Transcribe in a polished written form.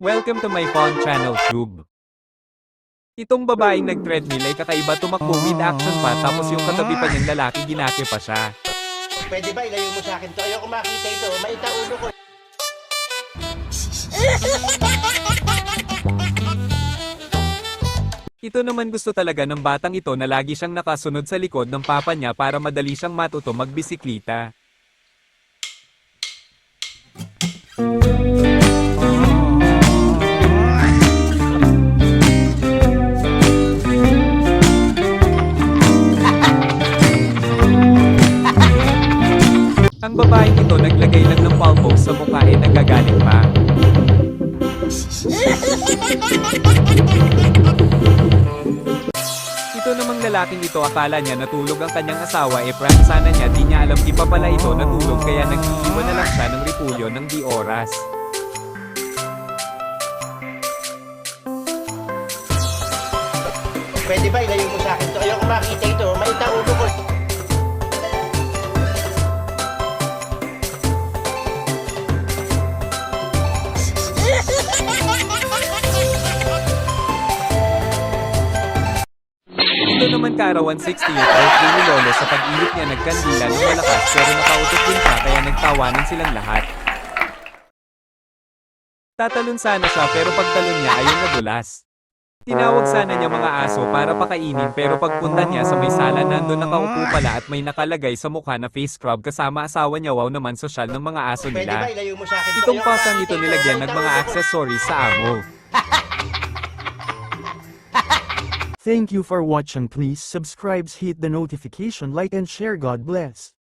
Welcome to my fun channel, Tube. Itong babaeng nag-treadmill ay kakaiba, tumakbo with action pa, tapos yung katabi pa niyang lalaki ginake pa siya. Pwede ba ilayo mo sa akin to? Ayoko makita ito. Maita ulo ko. Ito naman gusto talaga ng batang ito na lagi siyang nakasunod sa likod ng papa niya para madali siyang matuto magbisiklita. Ang babaeng ito naglagay lang ng palmos sa mukha ay nagagalit pa. Ito namang lalaking ito, akala niya natulog ang kanyang asawa, prank sana niya, di niya alam di pa pala ito natulog, kaya nag-iiwan na lang siya ng repulyo ng di oras. Pwede ba ilayo mo sa akin to? Ayoko makita ito. Maita ulo ko. Ito naman kaarawan 60th birthday ni Lolo, sa pag-init niya nagkandila ng malakas pero nakautot din siya kaya nagtawanan silang lahat. Tatalon sana siya pero pagtalon niya ay yung nadulas. Tinawag sana niya mga aso para pakainin pero pagpunta niya sa may sala nandun nakaupo pala at may nakalagay sa mukha na face scrub kasama asawa niya. Wow naman, sosyal ng mga aso Pwede ba nila. ilayo mo sa akin to? Itong Ayoko pasang makita ito ito. nilagyan ng Maita mga ulo ko. accessories sa amo. Thank you for watching. Please subscribe, hit the notification, like and share. God bless.